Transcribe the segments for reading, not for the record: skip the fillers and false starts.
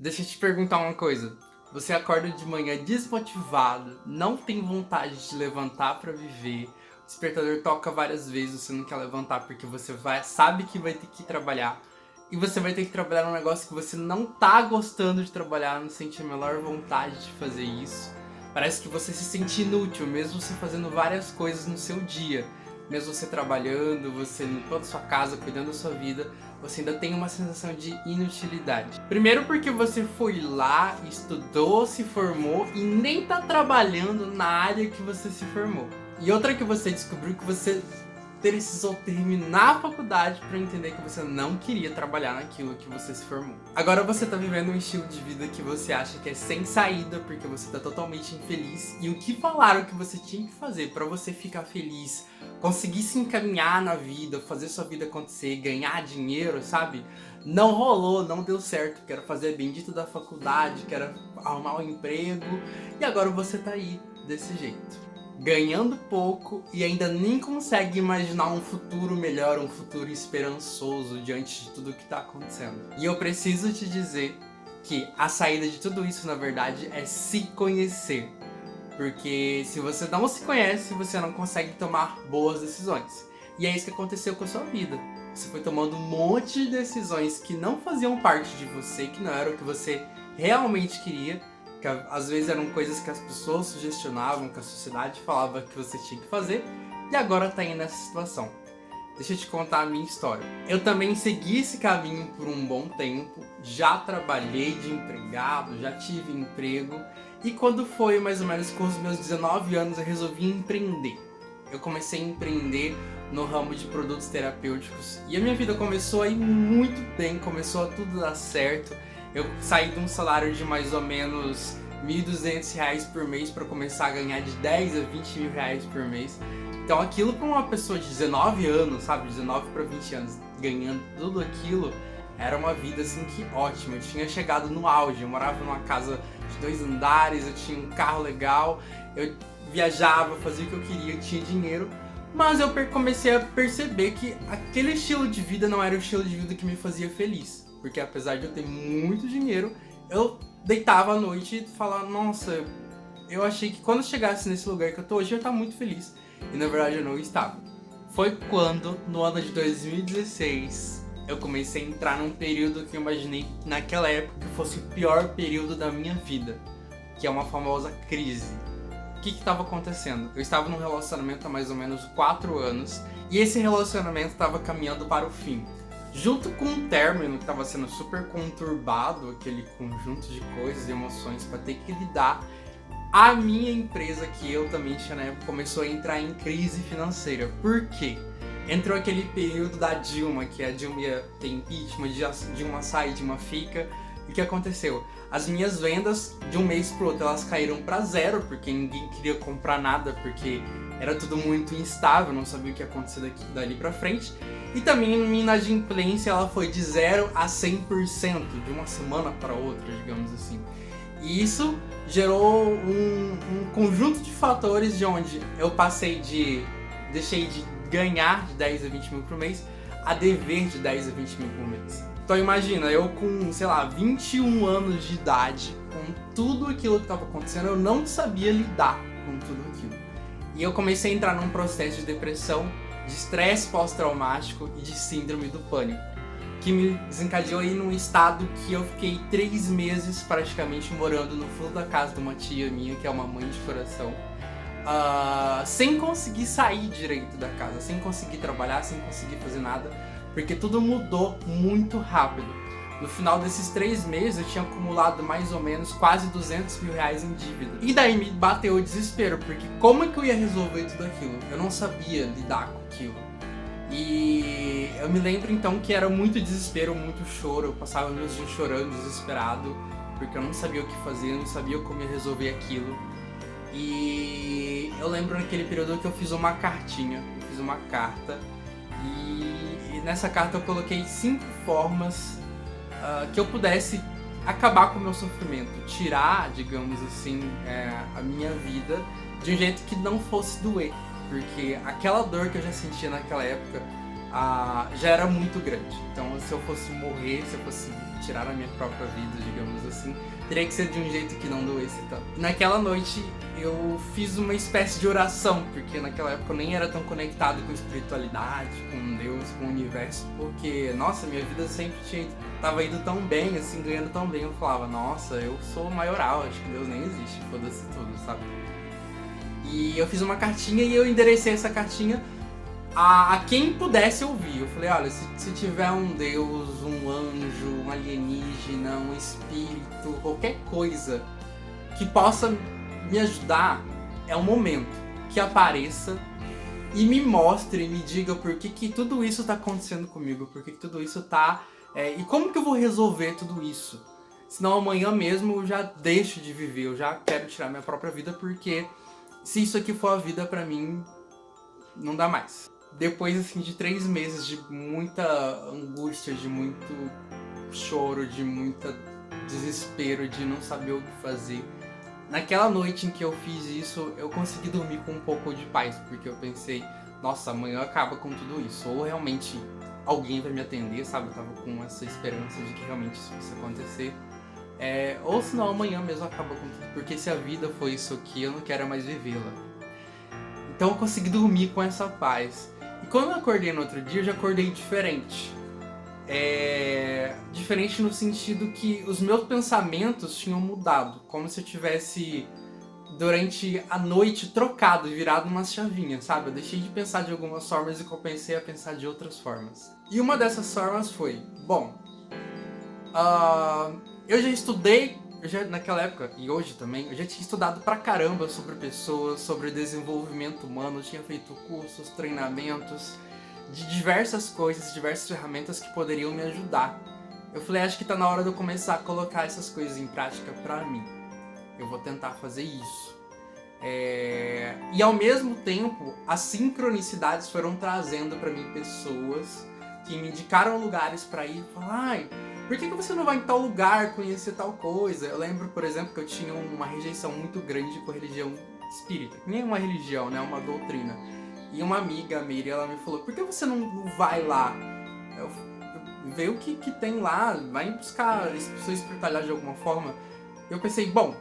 Deixa eu te perguntar uma coisa. Você acorda de manhã desmotivado, não tem vontade de levantar pra viver, o despertador toca várias vezes, você não quer levantar porque sabe que vai ter que trabalhar, e você vai ter que trabalhar num negócio que você não tá gostando de trabalhar, não sente a menor vontade de fazer isso. Parece que você se sente inútil, mesmo você fazendo várias coisas no seu dia. Mesmo você trabalhando, você limpando sua casa, cuidando da sua vida, você ainda tem uma sensação de inutilidade. Primeiro porque você foi lá, estudou, se formou e nem tá trabalhando na área que você se formou. E outra que você descobriu que você precisou terminar a faculdade para entender que você não queria trabalhar naquilo que você se formou. Agora você tá vivendo um estilo de vida que você acha que é sem saída porque você tá totalmente infeliz, e o que falaram que você tinha que fazer para você ficar feliz, conseguir se encaminhar na vida, fazer sua vida acontecer, ganhar dinheiro, sabe? Não rolou, não deu certo, que era fazer bendito da faculdade, que era arrumar um emprego, e agora você tá aí, desse jeito. Ganhando pouco e ainda nem consegue imaginar um futuro melhor, um futuro esperançoso diante de tudo que tá acontecendo. E eu preciso te dizer que a saída de tudo isso, na verdade, é se conhecer. Porque se você não se conhece, você não consegue tomar boas decisões. E é isso que aconteceu com a sua vida. Você foi tomando um monte de decisões que não faziam parte de você, que não era o que você realmente queria, que às vezes eram coisas que as pessoas sugestionavam, que a sociedade falava que você tinha que fazer, e agora tá aí nessa situação. Deixa eu te contar a minha história. Eu também segui esse caminho por um bom tempo, já trabalhei de empregado, já tive emprego, e quando foi mais ou menos com os meus 19 anos eu resolvi empreender. Eu comecei a empreender no ramo de produtos terapêuticos, e a minha vida começou a ir muito bem, começou a tudo dar certo. Eu saí de um salário de mais ou menos R$ 1.200 por mês para começar a ganhar de 10 a 20 mil reais por mês. Então aquilo para uma pessoa de 19 anos, sabe, 19 para 20 anos, ganhando tudo aquilo, era uma vida assim que ótima. Eu tinha chegado no auge, eu morava numa casa de 2 andares, eu tinha um carro legal, eu viajava, fazia o que eu queria, eu tinha dinheiro. Mas eu comecei a perceber que aquele estilo de vida não era o estilo de vida que me fazia feliz. Porque apesar de eu ter muito dinheiro, eu deitava à noite e falava, nossa, eu achei que quando eu chegasse nesse lugar que eu tô hoje, eu ia estar muito feliz. E na verdade eu não estava. Foi quando, no ano de 2016, eu comecei a entrar num período que eu imaginei naquela época que fosse o pior período da minha vida, que é uma famosa crise. O que estava acontecendo? Eu estava num relacionamento há mais ou menos 4 anos, e esse relacionamento estava caminhando para o fim. Junto com um término que estava sendo super conturbado, aquele conjunto de coisas e emoções para ter que lidar, a minha empresa, que eu também tinha na época, começou a entrar em crise financeira. Por quê? Entrou aquele período da Dilma, que a Dilma ia ter impeachment, Dilma sai, Dilma fica. E o que aconteceu? As minhas vendas, de um mês pro outro, elas caíram para zero, porque ninguém queria comprar nada, porque era tudo muito instável, não sabia o que ia acontecer dali pra frente. E também a minha inadimplência, ela foi de 0 a 100%, de uma semana para outra, digamos assim. E isso gerou um conjunto de fatores de onde eu deixei de ganhar de 10 a 20 mil por mês a dever de 10 a 20 mil por mês. Então imagina, eu com, sei lá, 21 anos de idade, com tudo aquilo que estava acontecendo, eu não sabia lidar com tudo aquilo. E eu comecei a entrar num processo de depressão, de estresse pós-traumático e de síndrome do pânico, que me desencadeou aí num estado que eu fiquei 3 meses praticamente morando no fundo da casa de uma tia minha, que é uma mãe de coração, sem conseguir sair direito da casa, sem conseguir trabalhar, sem conseguir fazer nada, porque tudo mudou muito rápido. No final desses 3 meses eu tinha acumulado mais ou menos quase 200 mil reais em dívida. E daí me bateu o desespero, porque como é que eu ia resolver tudo aquilo? Eu não sabia lidar com aquilo. E eu me lembro então que era muito desespero, muito choro. Eu passava meus dias chorando, desesperado, porque eu não sabia o que fazer, eu não sabia como ia resolver aquilo. E eu lembro naquele período que eu fiz uma cartinha, eu fiz uma carta, e nessa carta eu coloquei 5 formas que eu pudesse acabar com o meu sofrimento, tirar, digamos assim, a minha vida de um jeito que não fosse doer, porque aquela dor que eu já sentia naquela época já era muito grande. Então se eu fosse morrer, se eu fosse tirar a minha própria vida, digamos assim. Teria que ser de um jeito que não doesse tanto. Naquela noite eu fiz uma espécie de oração, porque naquela época eu nem era tão conectado com espiritualidade, com Deus, com o universo, porque, nossa, minha vida sempre tava indo tão bem, assim, ganhando tão bem. Eu falava, nossa, eu sou maioral, acho que Deus nem existe, foda-se tudo, sabe? E eu fiz uma cartinha e eu enderecei essa cartinha a quem pudesse ouvir. Eu falei, olha, se tiver um Deus, um anjo, um alienígena, um espírito, qualquer coisa que possa me ajudar, é o momento que apareça e me mostre, me diga por que tudo isso tá acontecendo comigo, por que tudo isso tá... e como que eu vou resolver tudo isso? Senão amanhã mesmo eu já deixo de viver, eu já quero tirar minha própria vida, porque se isso aqui for a vida pra mim, não dá mais. Depois, assim, de 3 meses de muita angústia, de muito choro, de muito desespero, de não saber o que fazer, naquela noite em que eu fiz isso, eu consegui dormir com um pouco de paz, porque eu pensei, nossa, amanhã acaba com tudo isso, ou realmente alguém vai me atender, sabe? Eu tava com essa esperança de que realmente isso fosse acontecer. Ou senão amanhã mesmo acaba com tudo, porque se a vida foi isso aqui, eu não quero mais vivê-la. Então eu consegui dormir com essa paz. E quando eu acordei no outro dia, eu já acordei diferente. Diferente no sentido que os meus pensamentos tinham mudado, como se eu tivesse, durante a noite, trocado, virado uma chavinha, sabe? Eu deixei de pensar de algumas formas e comecei a pensar de outras formas. E uma dessas formas foi, bom, eu já estudei, naquela época, e hoje também, eu já tinha estudado pra caramba sobre pessoas, sobre desenvolvimento humano, eu tinha feito cursos, treinamentos de diversas coisas, diversas ferramentas que poderiam me ajudar. Eu falei, acho que tá na hora de eu começar a colocar essas coisas em prática pra mim. Eu vou tentar fazer isso. E ao mesmo tempo, as sincronicidades foram trazendo pra mim pessoas que me indicaram lugares pra ir e falaram, ai, por que você não vai em tal lugar conhecer tal coisa? Eu lembro, por exemplo, que eu tinha uma rejeição muito grande com a religião espírita. Nem uma religião, né? Uma doutrina. E uma amiga, a Miri, ela me falou, por que você não vai lá? Vê o que tem lá, vai buscar sua espiritualidade de alguma forma. Eu pensei, bom,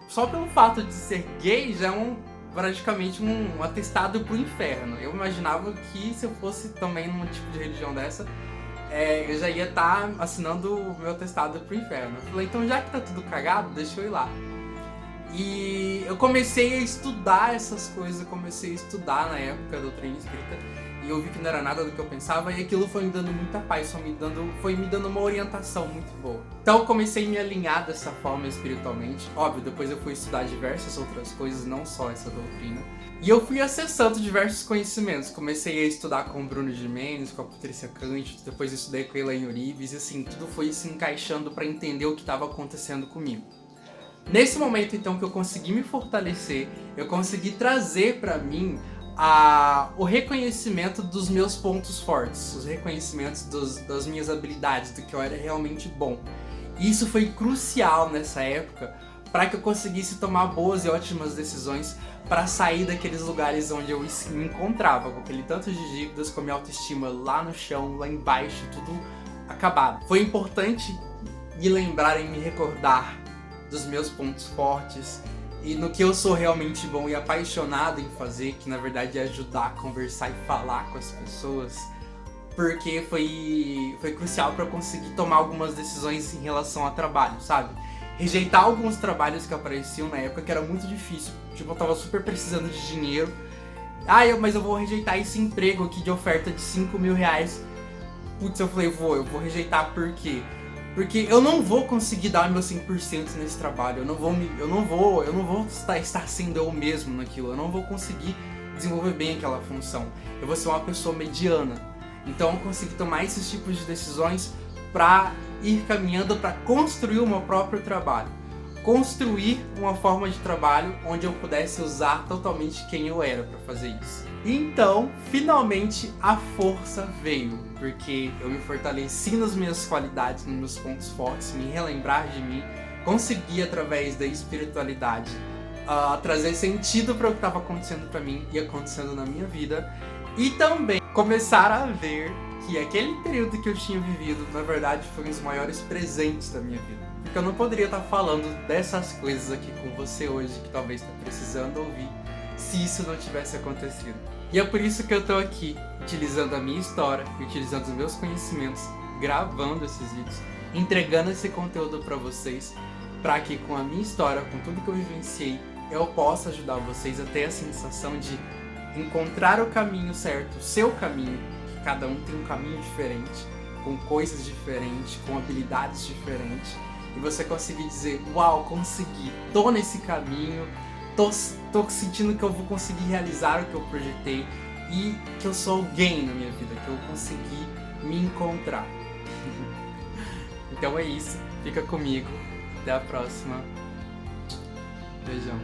só pelo fato de ser gay já é praticamente um atestado pro inferno. Eu imaginava que se eu fosse também num tipo de religião dessa, eu já ia estar assinando o meu atestado pro inferno. Eu falei, então já que tá tudo cagado, deixa eu ir lá. E eu comecei a estudar essas coisas, eu comecei a estudar na época do treino espírita, e eu vi que não era nada do que eu pensava, e aquilo foi me dando muita paz, foi me dando uma orientação muito boa. Então eu comecei a me alinhar dessa forma espiritualmente. Óbvio, depois eu fui estudar diversas outras coisas, não só essa doutrina. E eu fui acessando diversos conhecimentos. Comecei a estudar com o Bruno Gimenez, com a Patrícia Cândido, depois eu estudei com a Elaine Urives, e assim, tudo foi se encaixando para entender o que estava acontecendo comigo. Nesse momento, então, que eu consegui me fortalecer, eu consegui trazer pra mim o reconhecimento dos meus pontos fortes, os reconhecimentos das minhas habilidades, do que eu era realmente bom. E isso foi crucial nessa época para que eu conseguisse tomar boas e ótimas decisões para sair daqueles lugares onde eu me encontrava, com aquele tanto de dívidas, com a minha autoestima lá no chão, lá embaixo, tudo acabado. Foi importante me lembrar e me recordar dos meus pontos fortes e no que eu sou realmente bom e apaixonado em fazer, que na verdade é ajudar, conversar e falar com as pessoas, porque foi crucial para eu conseguir tomar algumas decisões em relação a trabalho, sabe? Rejeitar alguns trabalhos que apareciam na época que era muito difícil, tipo, eu tava super precisando de dinheiro, mas eu vou rejeitar esse emprego aqui de oferta de 5 mil reais. Putz, eu falei, eu vou rejeitar por quê? Porque eu não vou conseguir dar meu 100% nesse trabalho, eu não vou estar sendo eu mesmo naquilo, eu não vou conseguir desenvolver bem aquela função. Eu vou ser uma pessoa mediana. Então eu consegui tomar esses tipos de decisões para ir caminhando para construir o meu próprio trabalho. Construir uma forma de trabalho onde eu pudesse usar totalmente quem eu era para fazer isso. Então, finalmente a força veio, porque eu me fortaleci nas minhas qualidades, nos meus pontos fortes, me relembrar de mim, consegui através da espiritualidade trazer sentido para o que estava acontecendo para mim e acontecendo na minha vida, e também começar a ver que aquele período que eu tinha vivido, na verdade, foi um dos maiores presentes da minha vida. porque eu não poderia estar falando dessas coisas aqui com você hoje, que talvez está precisando ouvir, se isso não tivesse acontecido. E é por isso que eu tô aqui, utilizando a minha história, utilizando os meus conhecimentos, gravando esses vídeos, entregando esse conteúdo para vocês, para que com a minha história, com tudo que eu vivenciei, eu possa ajudar vocês a ter a sensação de encontrar o caminho certo, o seu caminho, que cada um tem um caminho diferente, com coisas diferentes, com habilidades diferentes, e você conseguir dizer, uau, consegui, tô nesse caminho, tô sentindo que eu vou conseguir realizar o que eu projetei e que eu sou alguém na minha vida, que eu consegui me encontrar. Então é isso, fica comigo, até a próxima, beijão.